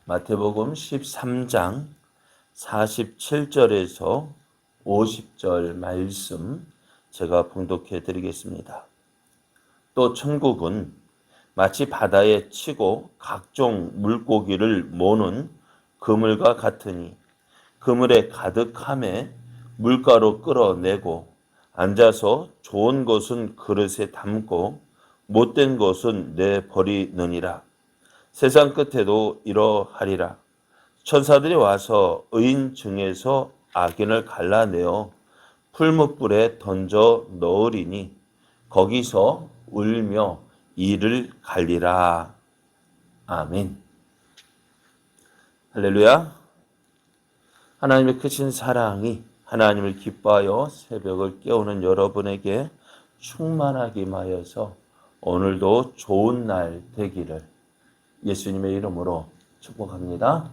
마태복음 13장 47절에서 50절 말씀 제가 봉독해 드리겠습니다. 또 천국은 마치 바다에 치고 각종 물고기를 모는 그물과 같으니 그물에 가득함에 물가로 끌어내고 앉아서 좋은 것은 그릇에 담고 못된 것은 내버리느니라. 세상 끝에도 이러하리라. 천사들이 와서 의인 중에서 악인을 갈라내어 풀무불에 던져 넣으리니 거기서 울며 이를 갈리라. 아멘. 할렐루야. 하나님의 크신 사랑이 하나님을 기뻐하여 새벽을 깨우는 여러분에게 충만하게 임하여서 오늘도 좋은 날 되기를 예수님의 이름으로 축복합니다.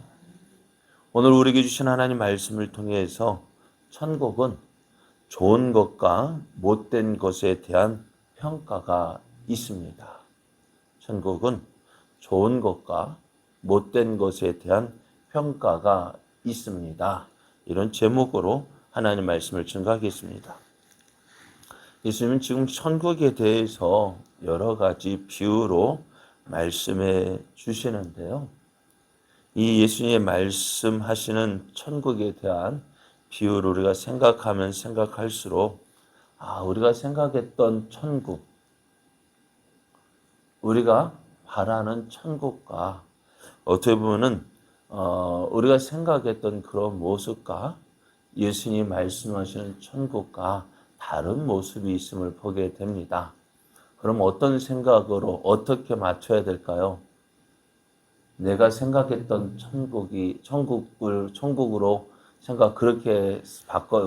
오늘 우리에게 주신 하나님 말씀을 통해서 천국은 좋은 것과 못된 것에 대한 평가가 있습니다. 천국은 좋은 것과 못된 것에 대한 평가가 있습니다. 이런 제목으로 하나님 말씀을 증거하겠습니다. 예수님은 지금 천국에 대해서 여러 가지 비유로 말씀해 주시는데요. 이 예수님의 말씀하시는 천국에 대한 비유를 우리가 생각하면 생각할수록 우리가 생각했던 천국, 우리가 바라는 천국과 어떻게 보면은 우리가 생각했던 그런 모습과 예수님이 말씀하시는 천국과 다른 모습이 있음을 보게 됩니다. 그럼 어떤 생각으로 어떻게 맞춰야 될까요? 내가 생각했던 천국으로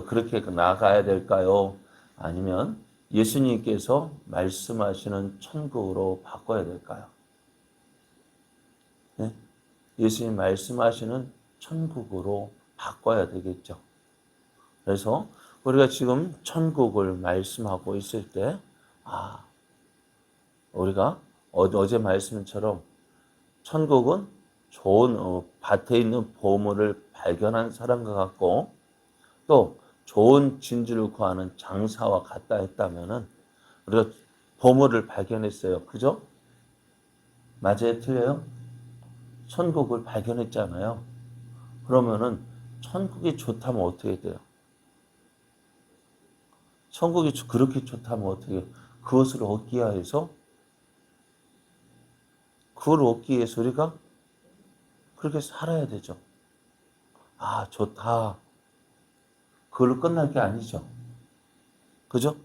그렇게 나가야 될까요? 아니면 예수님께서 말씀하시는 천국으로 바꿔야 될까요? 네? 예수님 말씀하시는 천국으로 바꿔야 되겠죠. 그래서 우리가 지금 천국을 말씀하고 있을 때, 우리가 어제 말씀처럼 천국은 좋은 밭에 있는 보물을 발견한 사람과 같고 또 좋은 진주를 구하는 장사와 같다 했다면은 우리가 보물을 발견했어요. 그죠? 맞아요? 틀려요? 천국을 발견했잖아요. 그러면은 천국이 좋다면 어떻게 돼요? 천국이 그렇게 좋다면 어떻게 해요? 그것을 얻기 위해서 우리가 그렇게 살아야 되죠. 좋다. 그걸로 끝날 게 아니죠. 그죠?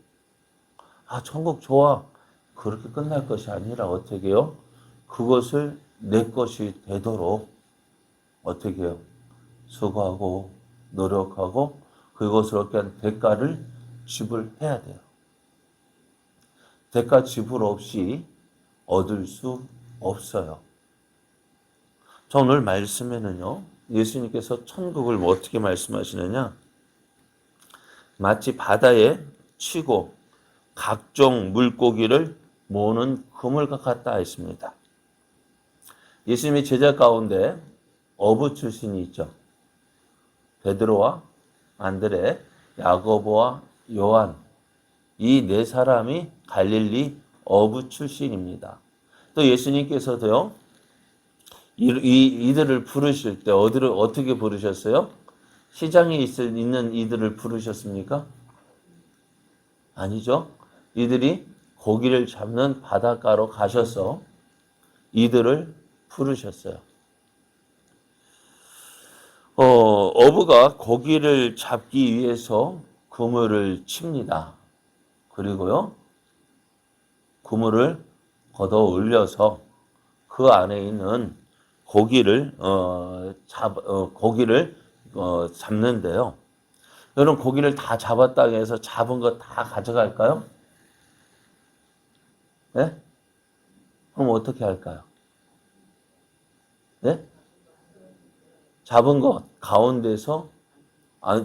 천국 좋아. 그렇게 끝날 것이 아니라 어떻게 해요? 그것을 내 것이 되도록 어떻게 해요? 수고하고 노력하고 그것을 얻게 한 대가를 지불해야 돼요. 대가 지불 없이 얻을 수 없어요. 저 오늘 말씀에는요, 예수님께서 천국을 어떻게 말씀하시느냐? 마치 바다에 치고 각종 물고기를 모으는 그물과 같다 했습니다. 예수님의 제자 가운데 어부 출신이 있죠. 베드로와 안드레, 야고보와 요한, 이 네 사람이 갈릴리 어부 출신입니다. 또 예수님께서도요, 이들을 부르실 때 어떻게 부르셨어요? 시장에 있는 이들을 부르셨습니까? 아니죠. 이들이 고기를 잡는 바닷가로 가셔서 이들을 부르셨어요. 어부가 고기를 잡기 위해서 그물을 칩니다. 그리고요, 그물을 걷어 올려서 그 안에 있는 고기를 잡는데요. 여러분 고기를 다 잡았다고 해서 잡은 거 다 가져갈까요? 네? 그럼 어떻게 할까요? 네? 잡은 것 가운데서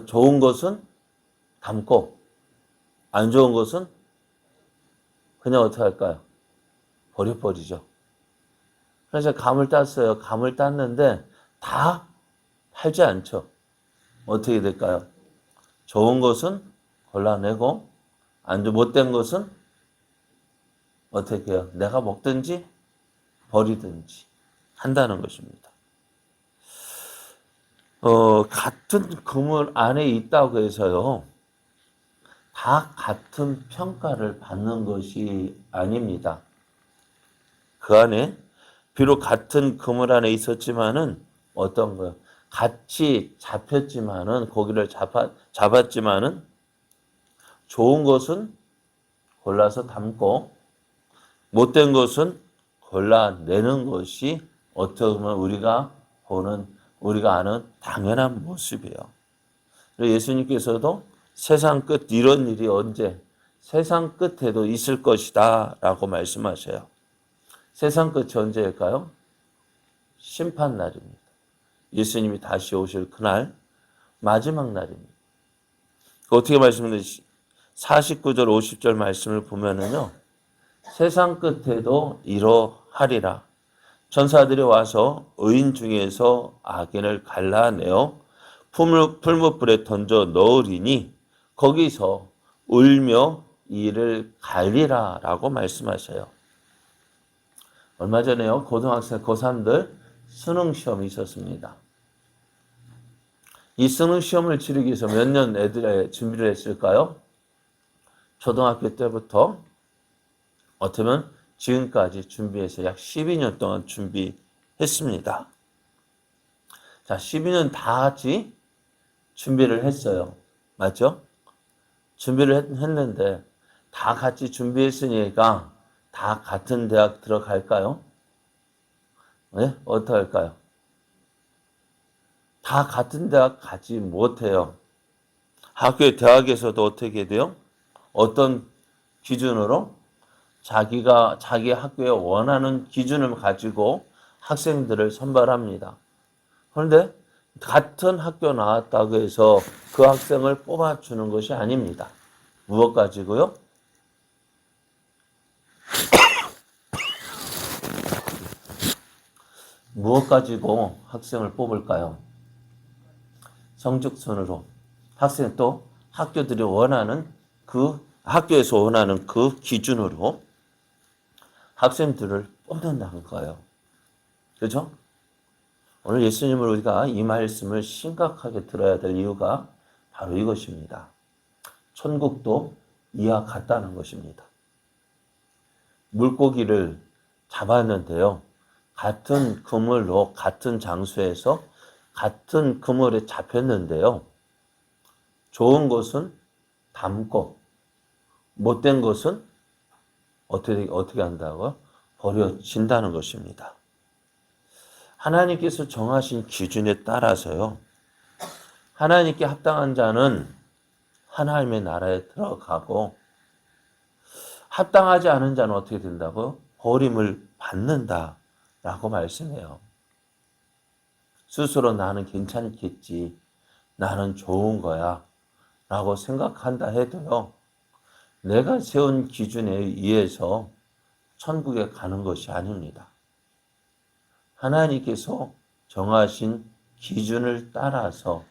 좋은 것은 담고 안 좋은 것은 그냥 어떻게 할까요? 버려버리죠. 그래서 감을 땄어요. 감을 땄는데 다 팔지 않죠. 어떻게 될까요? 좋은 것은 골라내고 아주 못된 것은 어떻게 해요? 내가 먹든지 버리든지 한다는 것입니다. 같은 그물 안에 있다고 해서요. 다 같은 평가를 받는 것이 아닙니다. 그 안에 비록 같은 그물 안에 있었지만은 어떤 거요? 같이 잡혔지만은 고기를 잡았지만은 좋은 것은 골라서 담고 못된 것은 골라내는 것이 어떻게 보면 우리가 아는 당연한 모습이에요. 예수님께서도 세상 끝 이런 일이 언제 세상 끝에도 있을 것이다 라고 말씀하셔요. 세상 끝이 언제일까요? 심판날입니다. 예수님이 다시 오실 그날 마지막 날입니다. 어떻게 말씀드리지? 49절 50절 말씀을 보면은요. 세상 끝에도 이러하리라. 천사들이 와서 의인 중에서 악인을 갈라내어 풀무불에 던져 넣으리니 거기서 울며 이를 갈리라 라고 말씀하셔요. 얼마 전에요. 고등학생 고3들 수능시험이 있었습니다. 이 수능시험을 치르기 위해서 몇 년 애들의 준비를 했을까요? 초등학교 때부터 어쩌면 지금까지 준비해서 약 12년 동안 준비했습니다. 자, 12년 다 같이 준비를 했어요. 맞죠? 준비를 했는데 다 같이 준비했으니까 다 같은 대학 들어갈까요? 네? 어떻게 할까요? 다 같은 대학 가지 못해요. 대학에서도 어떻게 돼요? 어떤 기준으로? 자기 학교에 원하는 기준을 가지고 학생들을 선발합니다. 그런데 같은 학교 나왔다고 해서 그 학생을 뽑아주는 것이 아닙니다. 무엇 가지고요? 무엇 가지고 학생을 뽑을까요? 성적순으로. 학생 또 학교들이 원하는 학교에서 원하는 그 기준으로 학생들을 뽑는다는 거예요. 그렇죠? 오늘 예수님을 우리가 이 말씀을 심각하게 들어야 될 이유가 바로 이것입니다. 천국도 이와 같다는 것입니다. 물고기를 잡았는데요. 같은 그물로 같은 장소에서 같은 그물에 잡혔는데요. 좋은 것은 담고 못된 것은 어떻게 한다고요? 버려진다는 것입니다. 하나님께서 정하신 기준에 따라서요. 하나님께 합당한 자는 하나님의 나라에 들어가고 합당하지 않은 자는 어떻게 된다고요? 버림을 받는다라고 말씀해요. 스스로 나는 괜찮겠지. 나는 좋은 거야. 라고 생각한다 해도요. 내가 세운 기준에 의해서 천국에 가는 것이 아닙니다. 하나님께서 정하신 기준을 따라서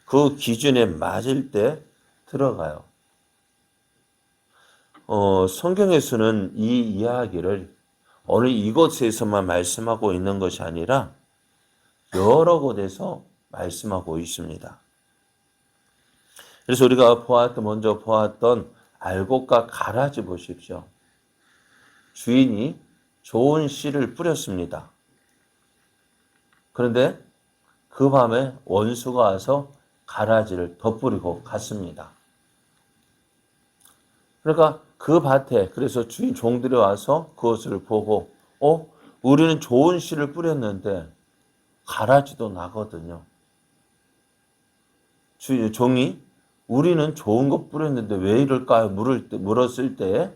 그 기준에 맞을 때 들어가요. 성경에서는 이 이야기를 어느 이곳에서만 말씀하고 있는 것이 아니라 여러 곳에서 말씀하고 있습니다. 그래서 우리가 먼저 보았던 알곡과 가라지 보십시오. 주인이 좋은 씨를 뿌렸습니다. 그런데 그 밤에 원수가 와서 가라지를 덧뿌리고 갔습니다. 그러니까 그 밭에 그래서 주인 종들이 와서 그것을 보고 우리는 좋은 씨를 뿌렸는데 가라지도 나거든요. 종이 우리는 좋은 거 뿌렸는데 왜 이럴까요? 물었을 때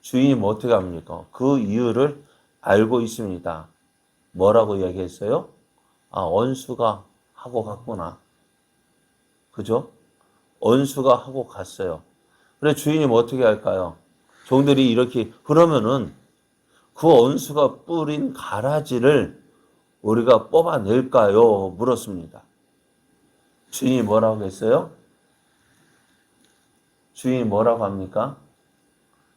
주인이 어떻게 합니까? 그 이유를 알고 있습니다. 뭐라고 이야기했어요? 원수가 하고 갔구나. 그죠? 원수가 하고 갔어요. 그래 주인이 어떻게 할까요? 그러면은 그 원수가 뿌린 가라지를 우리가 뽑아낼까요? 물었습니다. 주인이 뭐라고 했어요? 주인이 뭐라고 합니까?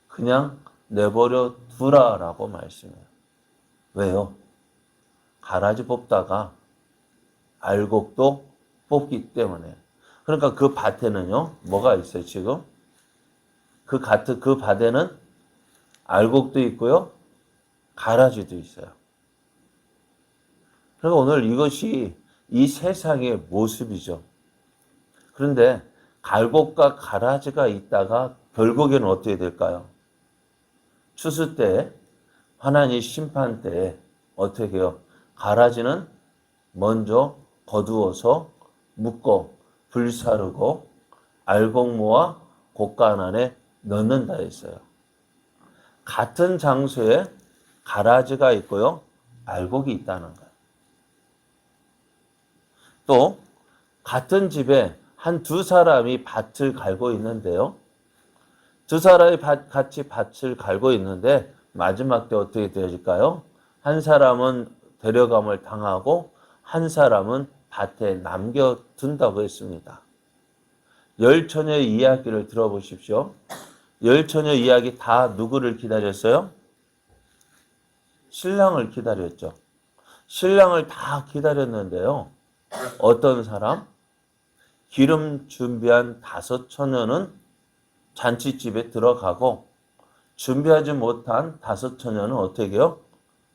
그냥 내버려 두라라고 말씀해요. 왜요? 가라지 뽑다가 알곡도 뽑기 때문에. 그러니까 그 밭에는요, 뭐가 있어요, 지금? 그 밭에는 알곡도 있고요, 가라지도 있어요. 그러니까 오늘 이것이 이 세상의 모습이죠. 그런데 알곡과 가라지가 있다가 결국에는 어떻게 될까요? 추수 때, 하나님 심판 때 어떻게 해요? 가라지는 먼저 거두어서 묶어 불사르고 알곡모아 곡간 안에 넣는다 했어요. 같은 장소에 가라지가 있고요, 알곡이 있다는 거예요. 또 같은 집에 한 두 사람이 밭을 갈고 있는데요. 두 사람이 같이 밭을 갈고 있는데 마지막 때 어떻게 되어질까요? 한 사람은 데려감을 당하고 한 사람은 밭에 남겨둔다고 했습니다. 열처녀의 이야기를 들어보십시오. 열처녀 이야기 다 누구를 기다렸어요? 신랑을 기다렸죠. 신랑을 다 기다렸는데요. 어떤 사람? 기름 준비한 5 처녀는 잔치집에 들어가고 준비하지 못한 5 처녀는 어떻게 해요?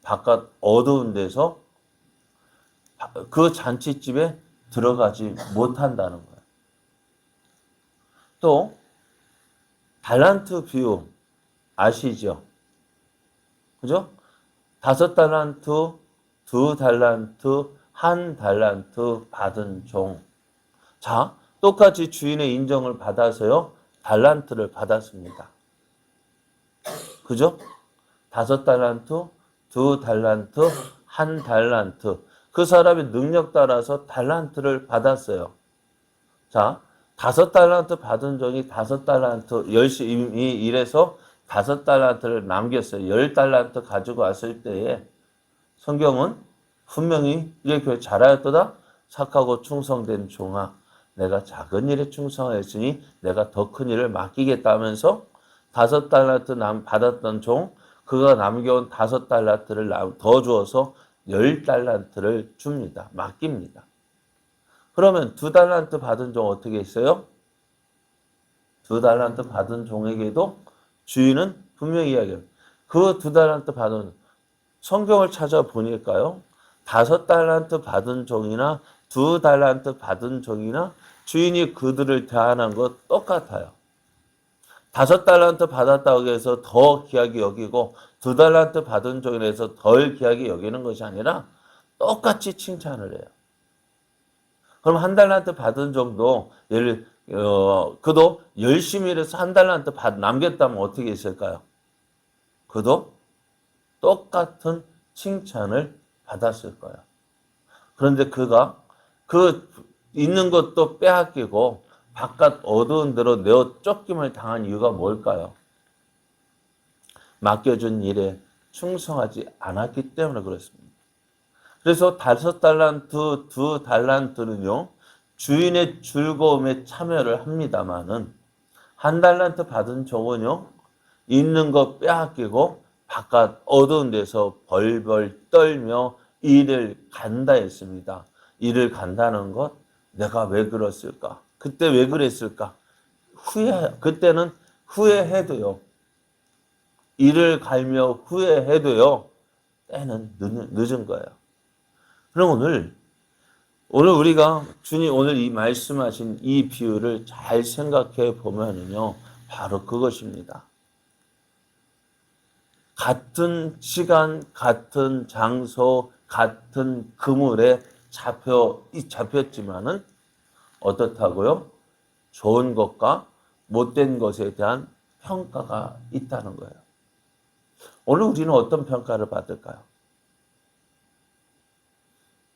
바깥 어두운 데서 그 잔치집에 들어가지 못한다는 거예요. 또 달란트 비유 아시죠? 그죠? 5 달란트, 2 달란트, 1 달란트 받은 종. 자, 똑같이 주인의 인정을 받아서요, 달란트를 받았습니다. 그죠? 5 달란트, 2 달란트, 1 달란트. 그 사람의 능력 따라서 달란트를 받았어요. 자, 5 달란트 받은 종이 5 달란트 열심히 일해서 5 달란트를 남겼어요. 10 달란트 가지고 왔을 때에 성경은 분명히 이렇게 잘하였도다 착하고 충성된 종아, 내가 작은 일에 충성하였으니 내가 더 큰 일을 맡기겠다면서 5 달란트 받았던 종, 그가 남겨온 5 달란트를 더 주어서 10 달란트를 줍니다. 맡깁니다. 그러면 2 달란트 받은 종 어떻게 했어요? 2 달란트 받은 종에게도 주인은 분명히 이야기해요. 그 2 달란트 받은, 성경을 찾아보니까요, 5 달란트 받은 종이나 2 달란트 받은 종이나 주인이 그들을 대하는 것 똑같아요. 5 달란트 받았다고 해서 더 귀하게 여기고 2 달란트 받은 종에 대해서 덜 귀하게 여기는 것이 아니라 똑같이 칭찬을 해요. 그럼 1 달란트 받은 종도 그도 열심히 일해서 1 달란트 남겼다면 어떻게 했을까요? 그도 똑같은 칭찬을 받았을 거예요. 그런데 그가 그 있는 것도 빼앗기고 바깥 어두운 데로 내어 쫓김을 당한 이유가 뭘까요? 맡겨준 일에 충성하지 않았기 때문에 그렇습니다. 그래서 5 달란트, 2 달란트는요, 주인의 즐거움에 참여를 합니다마는 1 달란트 받은 종은요, 있는 거 빼앗기고 바깥 어두운 데서 벌벌 떨며 일을 간다 했습니다. 일을 간다는 것, 내가 왜 그랬을까? 그때 왜 그랬을까? 그때는 후회해도요. 일을 갈며 후회해도요. 때는 늦은 거예요. 그럼 오늘 우리가 주님 오늘 이 말씀하신 이 비유를 잘 생각해 보면은요. 바로 그것입니다. 같은 시간, 같은 장소, 같은 그물에 잡혔지만은 어떻다고요? 좋은 것과 못된 것에 대한 평가가 있다는 거예요. 오늘 우리는 어떤 평가를 받을까요?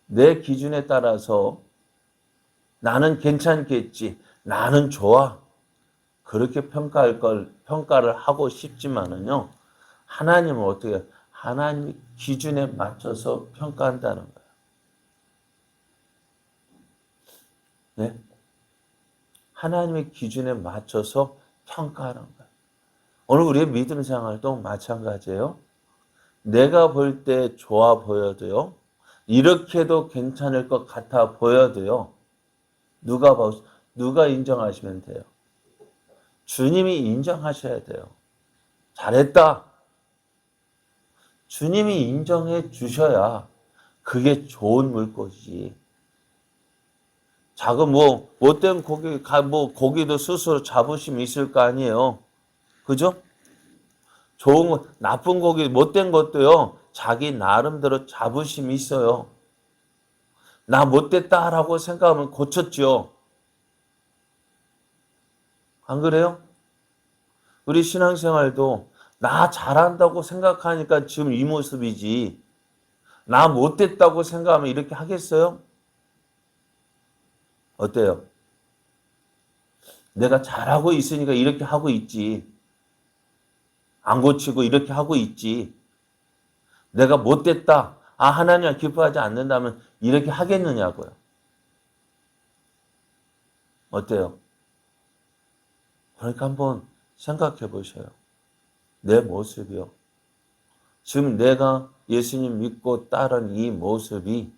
내 기준에 따라서 나는 괜찮겠지, 나는 좋아. 그렇게 평가를 하고 싶지만은요, 하나님은 어떻게, 하나님 기준에 맞춰서 평가한다는 거예요. 네? 하나님의 기준에 맞춰서 평가하는 거예요. 오늘 우리의 믿음 생활도 마찬가지예요. 내가 볼 때 좋아 보여도요. 이렇게도 괜찮을 것 같아 보여도요. 누가 인정하시면 돼요? 주님이 인정하셔야 돼요. 잘했다. 주님이 인정해 주셔야 그게 좋은 물고기지. 작은 못된 고기, 고기도 스스로 자부심이 있을 거 아니에요. 그죠? 나쁜 고기, 못된 것도요, 자기 나름대로 자부심이 있어요. 나 못됐다라고 생각하면 고쳤죠. 안 그래요? 우리 신앙생활도 나 잘한다고 생각하니까 지금 이 모습이지. 나 못됐다고 생각하면 이렇게 하겠어요? 어때요? 내가 잘하고 있으니까 이렇게 하고 있지. 안 고치고 이렇게 하고 있지. 내가 못됐다. 하나님을 기뻐하지 않는다면 이렇게 하겠느냐고요. 어때요? 그러니까 한번 생각해 보셔요. 내 모습이요. 지금 내가 예수님 믿고 따른 이 모습이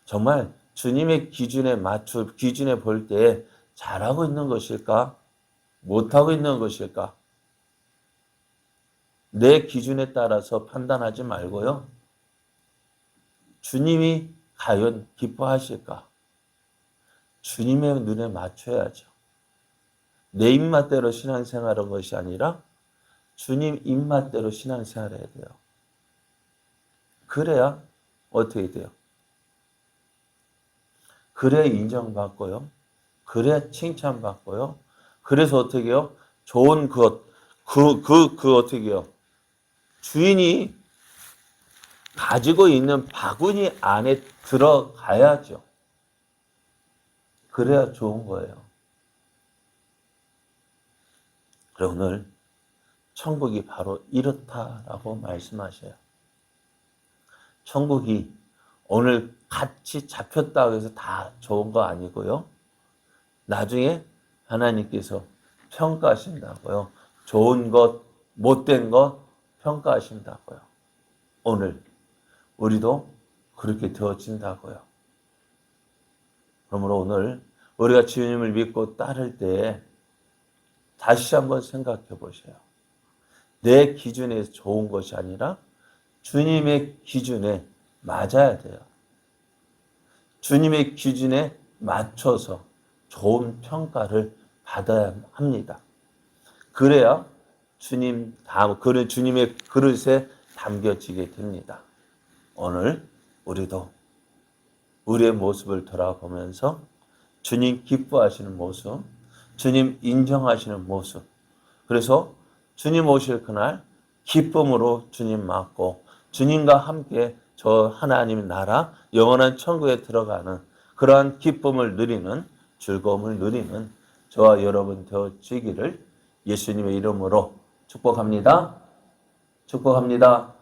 정말 주님의 기준에 볼 때 잘하고 있는 것일까? 못하고 있는 것일까? 내 기준에 따라서 판단하지 말고요. 주님이 과연 기뻐하실까? 주님의 눈에 맞춰야죠. 내 입맛대로 신앙생활하는 것이 아니라 주님 입맛대로 신앙생활해야 돼요. 그래야 어떻게 돼요? 그래야 인정받고요. 그래야 칭찬받고요. 그래서 어떻게 해요? 좋은 어떻게 해요? 주인이 가지고 있는 바구니 안에 들어가야죠. 그래야 좋은 거예요. 그래 오늘 천국이 바로 이렇다라고 말씀하셔요. 천국이 오늘 같이 잡혔다고 해서 다 좋은 거 아니고요. 나중에 하나님께서 평가하신다고요. 좋은 것, 못된 것 평가하신다고요. 오늘 우리도 그렇게 되어진다고요. 그러므로 오늘 우리가 주님을 믿고 따를 때 다시 한번 생각해 보세요. 내 기준에 좋은 것이 아니라 주님의 기준에 맞아야 돼요. 주님의 기준에 맞춰서 좋은 평가를 받아야 합니다. 그래야 주님의 그릇에 담겨지게 됩니다. 오늘 우리도 우리의 모습을 돌아보면서 주님 기뻐하시는 모습, 주님 인정하시는 모습, 그래서 주님 오실 그날 기쁨으로 주님 맞고 주님과 함께 저 하나님의 나라 영원한 천국에 들어가는 그러한 기쁨을 누리는 즐거움을 누리는 저와 여러분 되어지기를 예수님의 이름으로 축복합니다. 축복합니다.